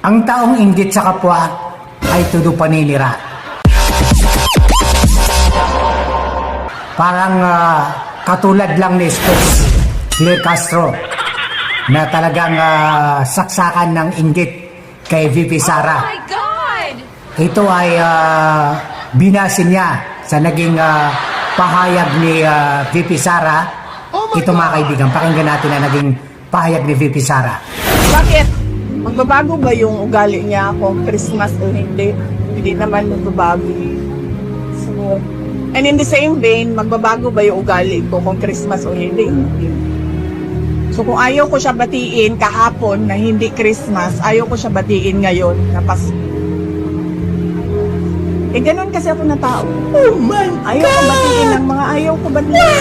Ang taong inggit sa kapwa ay tudo paninira. Parang katulad lang ni Claire Castro na talagang saksakan ng inggit kay VP Sara. Oh my God! Ito ay binasin niya sa naging pahayag ni VP Sara. Ito mga kaibigan, pakinggan natin na naging pahayag ni VP Sara. Bakit? Magbabago ba yung ugali niya kung Christmas o hindi? Hindi naman magbabago. So, and in the same vein, magbabago ba yung ugali ko kung Christmas o hindi? Hindi. So kung ayaw ko siya batiin kahapon na hindi Christmas, ayaw ko siya batiin ngayon na Pasko. Eh ganun kasi ako na tao. Oh my God! Ayaw ko batiin ng mga ayaw ko batiin.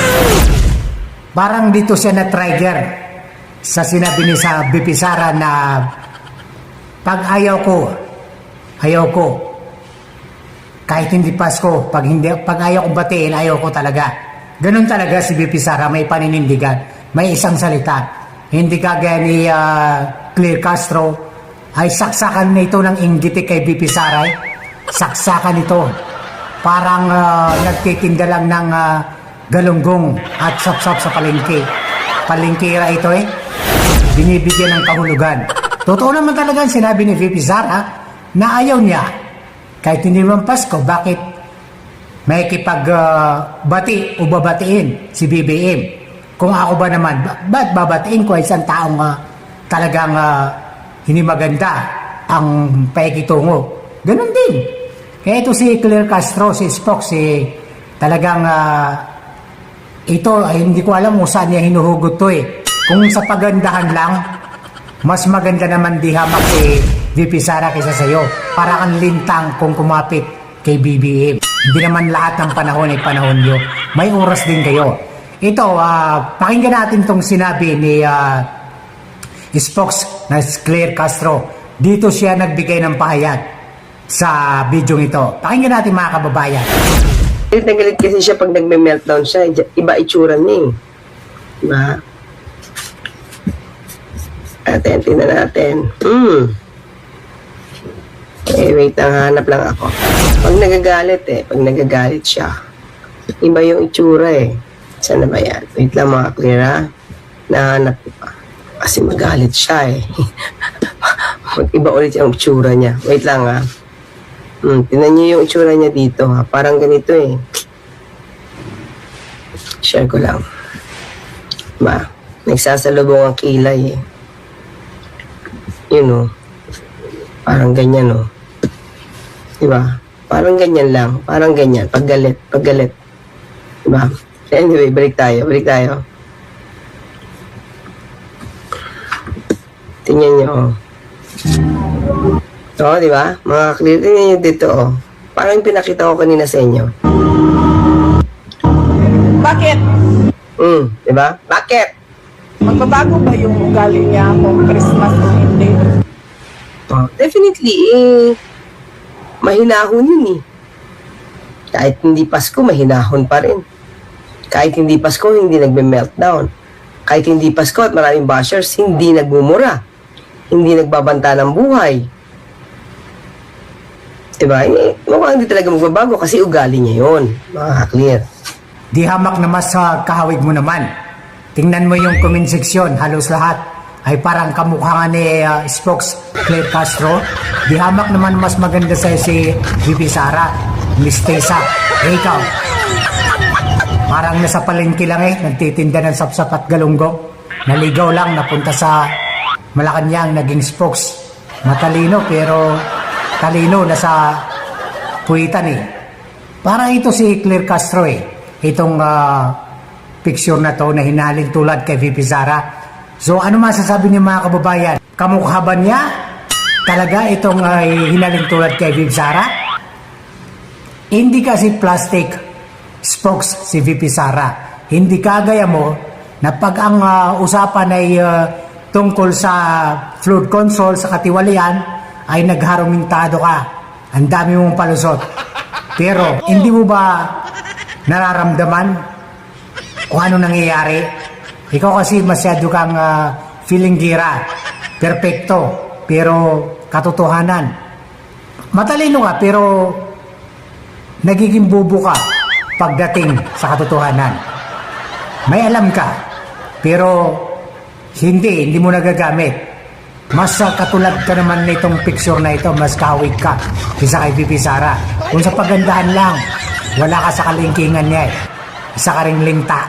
Parang dito siya na-trigger sa sinabi ni sa VP Sara na pag ayaw ko. Kahit hindi Pasko, pag ayaw kong batiin, ayaw ko talaga. Ganun talaga si VP Sara, may paninindigan, may isang salita. Hindi kagaya ni Claire Castro, ay saksakan nito ng inggit kay VP Sara. Saksakan ito. Parang nagtitinda lang ng galunggong at sapsap sa palengke. Palengkera ito binibigyan ng kahulugan. Totoo naman talaga ang sinabi ni VP Sara na ayaw niya. Kahit hindi naman Pasko, bakit may bati o babatiin si BBM? Kung ako ba naman, ba't babatiin ko isang taong talagang hindi maganda ang paikitungo? Ganon din. Kaya ito si Claire Castro, si Spock, talagang ito ay hindi ko alam kung saan niya hinuhugot to Kung sa pagandahan lang, mas maganda naman di hamak si VP Sara kaysa sa'yo. Para kang lintang kung kumapit kay BBM. Hindi naman lahat ng panahon ay panahon nyo. May oras din kayo. Ito, pakinggan natin tong sinabi ni Spokes na Claire Castro. Dito siya nagbigay ng pahayag sa video ito. Pakinggan natin mga kababayan. Galit na galit kasi siya pag nagme-meltdown siya. Iba itsura niya Diba? Tingnan natin. Wait lang, hanap lang ako. Pag nagagalit siya, iba yung itsura Saan na ba yan? Wait lang mga Clear nahanap ko pa. Kasi magalit siya Mag-iba ulit yung itsura niya. Wait lang tingnan niyo yung itsura niya dito Parang ganito Share ko lang. Diba? Nagsasalubong ang kilay Parang ganyan diba? Parang ganyan lang. Parang ganyan. Paggalit. Diba? Anyway, balik tayo. Tingnan nyo diba? Mga clear, tingnan nyo dito Parang pinakita ko kanina sa inyo. Bakit? Diba? Bakit? Magbabago ba yung ugali niya kung Christmas o hindi? Definitely, mahinahon yun Kahit hindi Pasko, mahinahon pa rin. Kahit hindi Pasko, hindi nagme-meltdown. Kahit hindi Pasko at maraming bashers, hindi nagmumura. Hindi nagbabanta ng buhay. Diba? Mukhang hindi talaga magbabago kasi ugali niya yun. Mga clear. Di hamak na mas kahawig mo naman. Tingnan mo yung comment section, halos lahat ay parang kamukha ni Spokes Claire Castro. Di hamak naman mas maganda sa si VP Sara, Miss Tessa. Ikaw, parang nasa palengke lang nagtitinda ng sapsap at galunggong. Naligaw lang, napunta sa Malacanang, naging Spokes. Matalino pero talino nasa puwitan Parang ito si Claire Castro Itong picture na to na hinaling tulad kay VP Sara. So ano masasabi niyo mga kababayan? Kamukha ba niya talaga itong hinaling tulad kay VP Sara? Hindi kasi plastic spokes si VP Sara. Hindi kagaya mo na pag ang usapan ay tungkol sa flood control sa katiwalian ay nagharumintado ka. Ang dami mong palusot. Pero hindi mo ba nararamdaman kung ano nangyayari? Ikaw kasi masyado kang feeling gira, perfecto, pero katotohanan. Matalino ka pero nagiging bubo ka pagdating sa katotohanan. May alam ka pero hindi mo nagagamit. Mas katulad ka naman nitong picture na ito, mas kawig ka kaysa kay Bibi Sara. Kung sa pagandahan lang, wala ka sa kalingkingan niya eh. Isa ka ring linta.